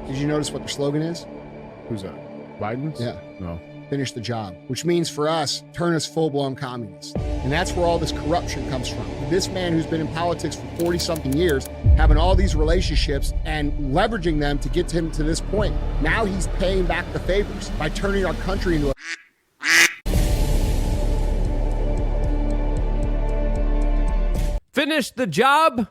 Did you notice what their slogan is? Who's that? Biden's? Yeah. No. Finish the job, which means for us, turn us full-blown communists. And that's where all this corruption comes from. This man who's been in politics for 40-something years, having all these relationships and leveraging them to get him to this point. Now he's paying back the favors by turning our country into a... Finish the job?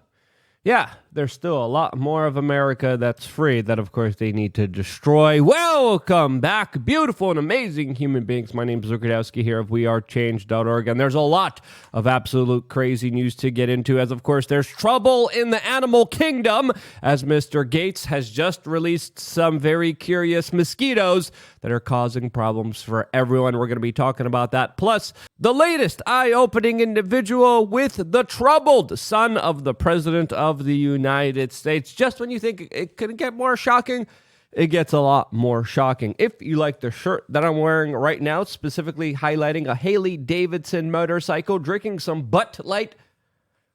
Yeah, there's still a lot more of America that's free that, of course, they need to destroy. Welcome back, beautiful and amazing human beings. My name is Luke Rudkowski here of wearechange.org, and there's a lot of absolute crazy news to get into, as, of course, there's trouble in the animal kingdom, as Mr. Gates has just released some very curious mosquitoes that are causing problems for everyone. We're going to be talking about that, plus the latest eye-opening individual with the troubled son of the President of the United States. Just when you think it couldn't get more shocking, it gets a lot more shocking. If you like the shirt that I'm wearing right now, specifically highlighting a Harley Davidson motorcycle, drinking some Bud Light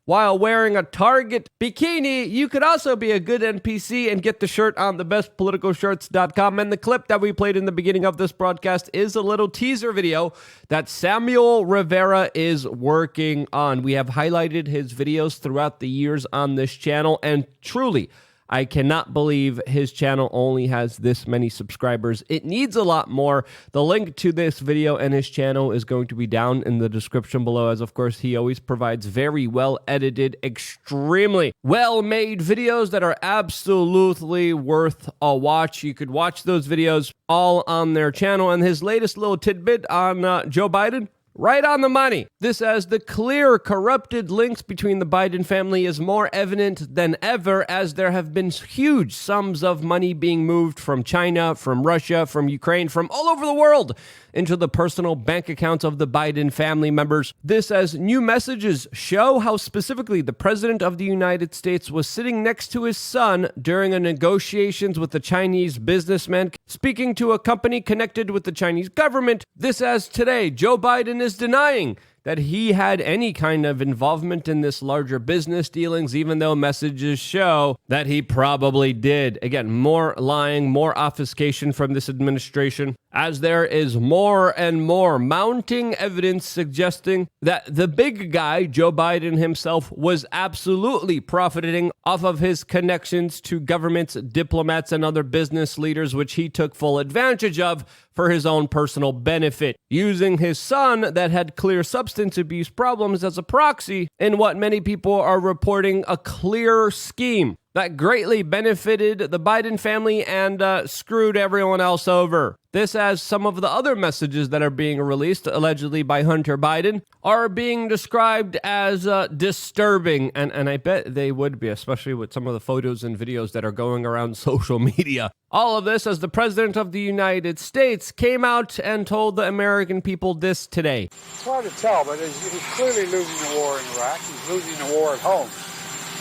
while wearing a Target bikini, you could also be a good NPC and get the shirt on thebestpoliticalshirts.com. And the clip that we played in the beginning of this broadcast is a little teaser video that Samuel Rivera is working on. We have highlighted his videos throughout the years on this channel, and truly, I cannot believe his channel only has this many subscribers. It needs a lot more. The link to this video and his channel is going to be down in the description below, as of course he always provides very well edited, extremely well made videos that are absolutely worth a watch. You could watch those videos all on their channel, and his latest little tidbit on Joe Biden, right on the money. This as the clear corrupted links between the Biden family is more evident than ever, as there have been huge sums of money being moved from China, from Russia, from Ukraine, from all over the world into the personal bank accounts of the Biden family members. This as new messages show how specifically the President of the United States was sitting next to his son during a negotiations with a Chinese businessman speaking to a company connected with the Chinese government. This as today, Joe Biden is denying that he had any kind of involvement in this larger business dealings, even though messages show that he probably did. Again, more lying, more obfuscation from this administration, as there is more and more mounting evidence suggesting that the big guy, Joe Biden himself, was absolutely profiting off of his connections to governments, diplomats, and other business leaders, which he took full advantage of for his own personal benefit, using his son that had clear substance abuse problems as a proxy in what many people are reporting a clear scheme that greatly benefited the Biden family and screwed everyone else over. This as some of the other messages that are being released, allegedly by Hunter Biden, are being described as disturbing. And I bet they would be, especially with some of the photos and videos that are going around social media. All of this as the President of the United States came out and told the American people this today. It's hard to tell, but he's clearly losing the war in Iraq. He's losing the war at home.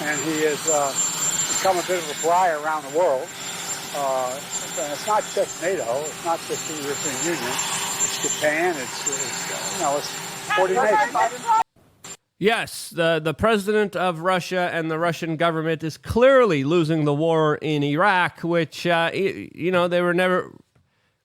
And he is become a bit of a pariah around the world. And it's not just NATO. It's not just the European Union. It's Japan. It's 40 nations. Yes, the president of Russia and the Russian government is clearly losing the war in Iraq, which, they were never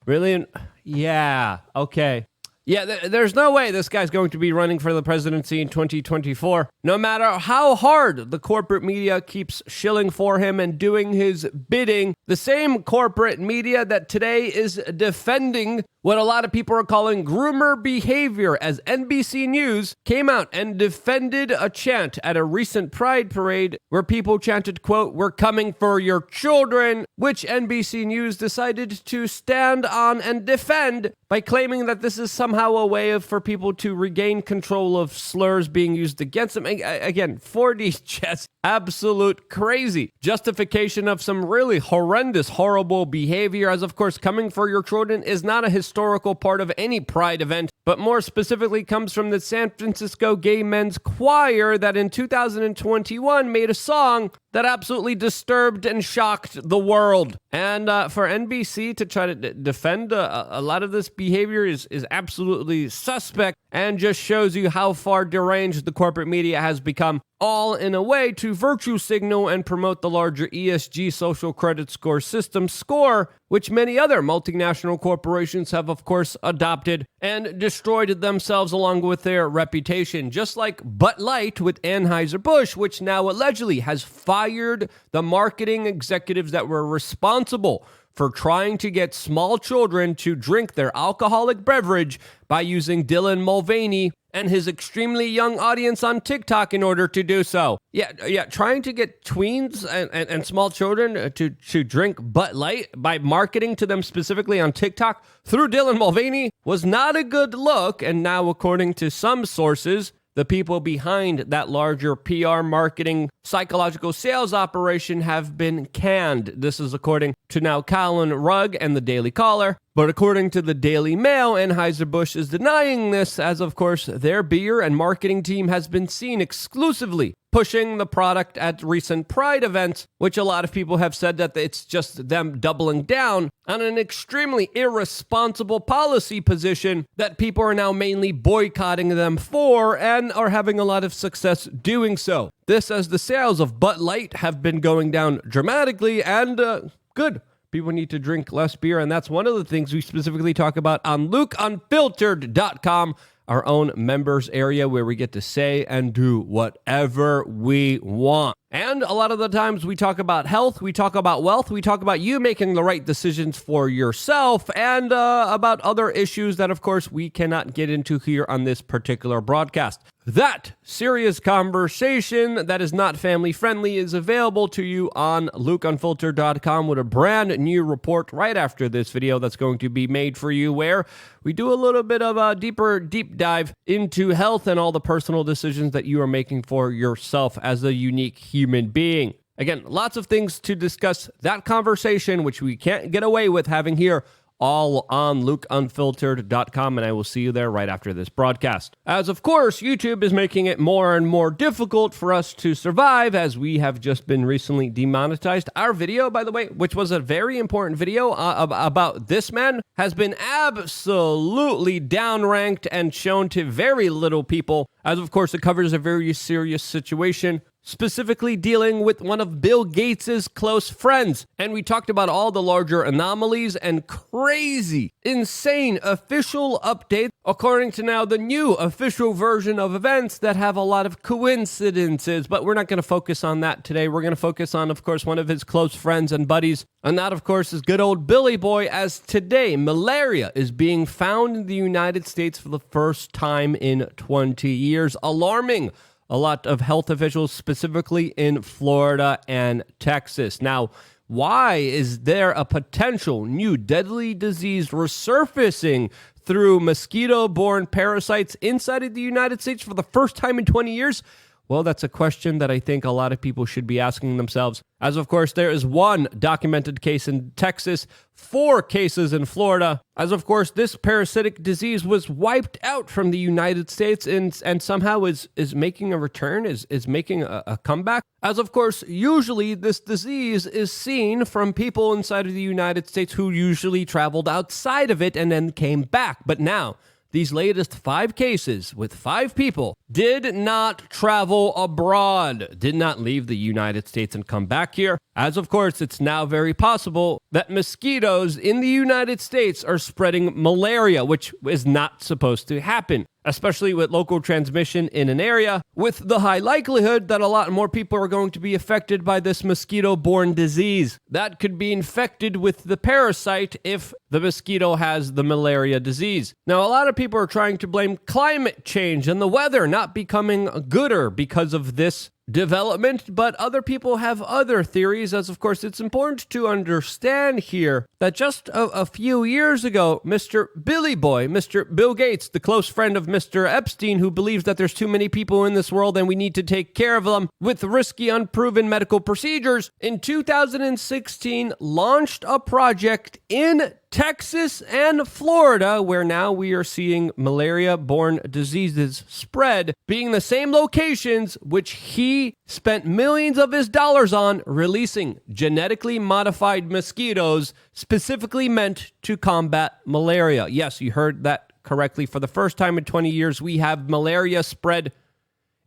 really... Yeah, okay. Yeah, there's no way this guy's going to be running for the presidency in 2024. No matter how hard the corporate media keeps shilling for him and doing his bidding, the same corporate media that today is defending what a lot of people are calling groomer behavior, as NBC News came out and defended a chant at a recent Pride parade where people chanted, quote, "We're coming for your children," which NBC News decided to stand on and defend by claiming that this is somehow a way for people to regain control of slurs being used against them. Again, 40 just absolute crazy justification of some really horrendous, horrible behavior, as of course coming for your children is not a historical part of any Pride event, but more specifically comes from the San Francisco Gay Men's Choir that in 2021 made a song that absolutely disturbed and shocked the world. And for NBC to try to defend a lot of this behavior is absolutely suspect and just shows you how far deranged the corporate media has become, all in a way to virtue signal and promote the larger ESG social credit score system SCORE, which many other multinational corporations have, of course, adopted and destroyed themselves along with their reputation, just like Bud Light with Anheuser-Busch, which now allegedly has fired the marketing executives that were responsible for trying to get small children to drink their alcoholic beverage by using Dylan Mulvaney and his extremely young audience on TikTok in order to do so. Yeah, trying to get tweens and small children to drink Bud Light by marketing to them specifically on TikTok through Dylan Mulvaney was not a good look, and now, according to some sources, the people behind that larger PR marketing psychological sales operation have been canned. This is according to now Colin Rugg and the Daily Caller. But according to the Daily Mail, Anheuser-Busch is denying this, as of course their beer and marketing team has been seen exclusively pushing the product at recent Pride events, which a lot of people have said that it's just them doubling down on an extremely irresponsible policy position that people are now mainly boycotting them for and are having a lot of success doing so. This as the sales of Bud Light have been going down dramatically, and good. People need to drink less beer, and that's one of the things we specifically talk about on LukeUnfiltered.com, our own members area where we get to say and do whatever we want. And a lot of the times we talk about health, we talk about wealth, we talk about you making the right decisions for yourself, and about other issues that, of course, we cannot get into here on this particular broadcast. That serious conversation that is not family friendly is available to you on LukeUnfiltered.com with a brand new report right after this video that's going to be made for you, where we do a little bit of a deep dive into health and all the personal decisions that you are making for yourself as a unique human being. Again, lots of things to discuss that conversation, which we can't get away with having here, all on LukeUnfiltered.com, and I will see you there right after this broadcast. As of course, YouTube is making it more and more difficult for us to survive, as we have just been recently demonetized. Our video, by the way, which was a very important video about this man, has been absolutely downranked and shown to very little people, as of course it covers a very serious situation, specifically dealing with one of Bill Gates's close friends. And we talked about all the larger anomalies and crazy, insane official updates, according to now the new official version of events that have a lot of coincidences. But we're not going to focus on that today. We're going to focus on, of course, one of his close friends and buddies. And that, of course, is good old Billy Boy, as today malaria is being found in the United States for the first time in 20 years. Alarming. A lot of health officials, specifically in Florida and Texas. Now, why is there a potential new deadly disease resurfacing through mosquito-borne parasites inside of the United States for the first time in 20 years? Well, that's a question that I think a lot of people should be asking themselves. As of course, there is one documented case in Texas, 4 cases in Florida. As of course, this parasitic disease was wiped out from the United States and somehow is making a return, is making a comeback. As of course, usually this disease is seen from people inside of the United States who usually traveled outside of it and then came back. But now, these latest 5 cases with 5 people did not travel abroad, did not leave the United States and come back here. As of course, it's now very possible that mosquitoes in the United States are spreading malaria, which is not supposed to happen, especially with local transmission in an area with the high likelihood that a lot more people are going to be affected by this mosquito-borne disease. That could be infected with the parasite if the mosquito has the malaria disease. Now, a lot of people are trying to blame climate change and the weather not becoming gooder because of this development, but other people have other theories, as of course it's important to understand here that just a few years ago, Mr. Billy Boy, Mr. Bill Gates, the close friend of Mr. Epstein, who believes that there's too many people in this world and we need to take care of them with risky, unproven medical procedures, in 2016 launched a project in Texas and Florida, where now we are seeing malaria-borne diseases spread, being the same locations which he spent millions of his dollars on releasing genetically modified mosquitoes specifically meant to combat malaria. Yes, you heard that correctly. For the first time in 20 years, we have malaria spread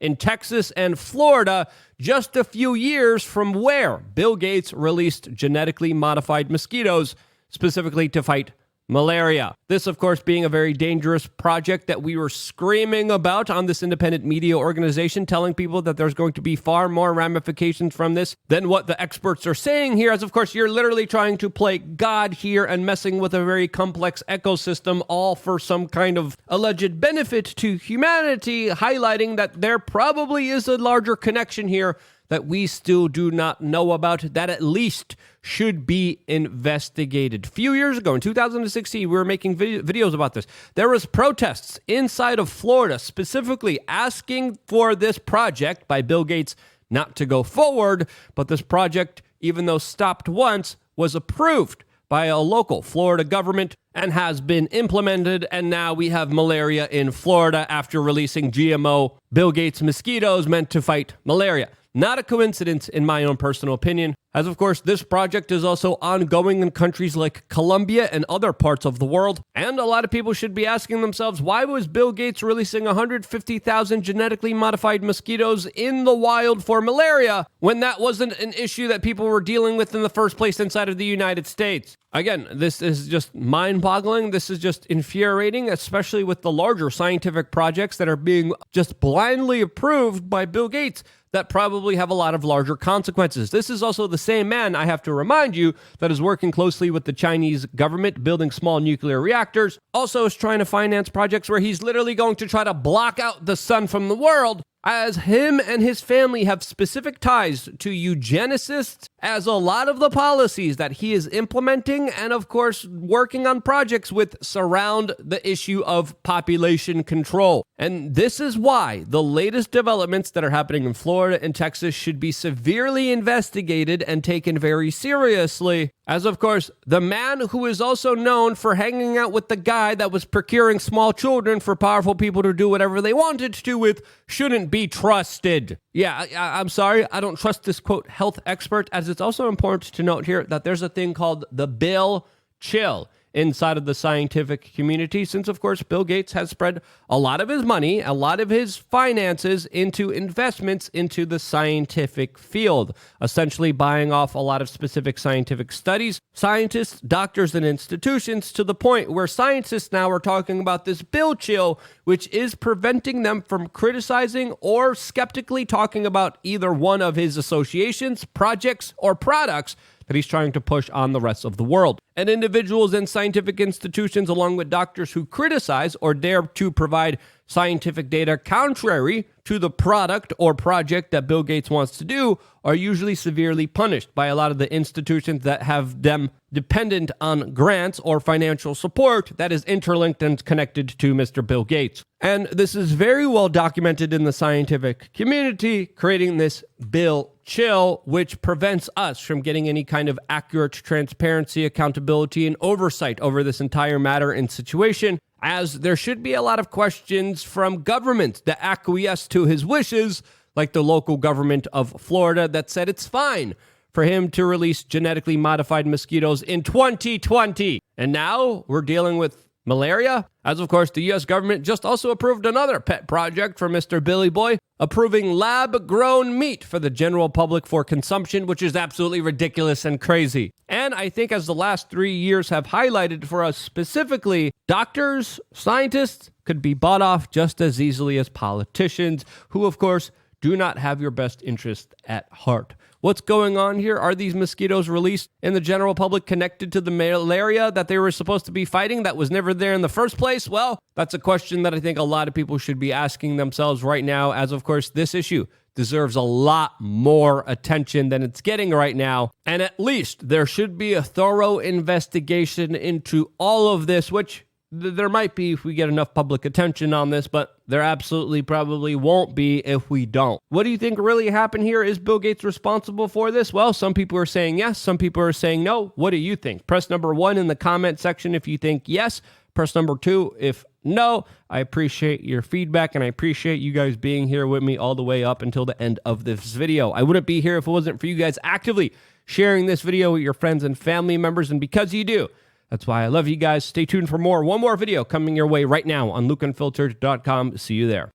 in Texas and Florida, just a few years from where Bill Gates released genetically modified mosquitoes specifically to fight malaria. This, of course, being a very dangerous project that we were screaming about on this independent media organization, telling people that there's going to be far more ramifications from this than what the experts are saying here, as of course you're literally trying to play God here and messing with a very complex ecosystem, all for some kind of alleged benefit to humanity, highlighting that there probably is a larger connection here that we still do not know about, that at least should be investigated. A few years ago, in 2016, we were making videos about this. There was protests inside of Florida, specifically asking for this project by Bill Gates not to go forward, but this project, even though stopped once, was approved by a local Florida government and has been implemented, and now we have malaria in Florida after releasing GMO Bill Gates mosquitoes meant to fight malaria. Not a coincidence, in my own personal opinion, as of course this project is also ongoing in countries like Colombia and other parts of the world. And a lot of people should be asking themselves, why was Bill Gates releasing 150,000 genetically modified mosquitoes in the wild for malaria when that wasn't an issue that people were dealing with in the first place inside of the United States? Again, this is just mind-boggling. This is just infuriating, especially with the larger scientific projects that are being just blindly approved by Bill Gates that probably have a lot of larger consequences. This is also the same man, I have to remind you, that is working closely with the Chinese government building small nuclear reactors, also is trying to finance projects where he's literally going to try to block out the sun from the world, as him and his family have specific ties to eugenicists, as a lot of the policies that he is implementing and, of course, working on projects with surround the issue of population control. And this is why the latest developments that are happening in Florida and Texas should be severely investigated and taken very seriously, as, of course, the man who is also known for hanging out with the guy that was procuring small children for powerful people to do whatever they wanted to with shouldn't be trusted. Yeah, I'm sorry, I don't trust this, quote, health expert, as it's also important to note here that there's a thing called the Bill Chill inside of the scientific community, since, of course, Bill Gates has spread a lot of his money, a lot of his finances into investments into the scientific field, essentially buying off a lot of specific scientific studies, scientists, doctors, and institutions, to the point where scientists now are talking about this Bill Chill, which is preventing them from criticizing or skeptically talking about either one of his associations, projects, or products that he's trying to push on the rest of the world. And individuals in scientific institutions, along with doctors who criticize or dare to provide scientific data contrary to the product or project that Bill Gates wants to do, are usually severely punished by a lot of the institutions that have them dependent on grants or financial support that is interlinked and connected to Mr. Bill Gates. And this is very well documented in the scientific community, creating this Bill Chill, which prevents us from getting any kind of accurate transparency, accountability, and oversight over this entire matter and situation, as there should be a lot of questions from governments that acquiesce to his wishes, like the local government of Florida that said it's fine for him to release genetically modified mosquitoes in 2020. And now we're dealing with malaria, as of course the U.S. government just also approved another pet project for Mr. Billy Boy, approving lab-grown meat for the general public for consumption, which is absolutely ridiculous and crazy. And I think, as the last 3 years have highlighted for us specifically, doctors, scientists could be bought off just as easily as politicians, who of course do not have your best interest at heart. What's going on here? Are these mosquitoes released in the general public connected to the malaria that they were supposed to be fighting that was never there in the first place? Well, that's a question that I think a lot of people should be asking themselves right now, as of course this issue deserves a lot more attention than it's getting right now. And at least there should be a thorough investigation into all of this, which There might be if we get enough public attention on this, but there absolutely probably won't be if we don't. What do you think really happened here? Is Bill Gates responsible for this? Well, some people are saying yes, some people are saying no. What do you think? Press number 1 in the comment section if you think yes. Press number 2 if no. I appreciate your feedback, and I appreciate you guys being here with me all the way up until the end of this video. I wouldn't be here if it wasn't for you guys actively sharing this video with your friends and family members, and because you do, that's why I love you guys. Stay tuned for more. One more video coming your way right now on LukeUnfiltered.com. See you there.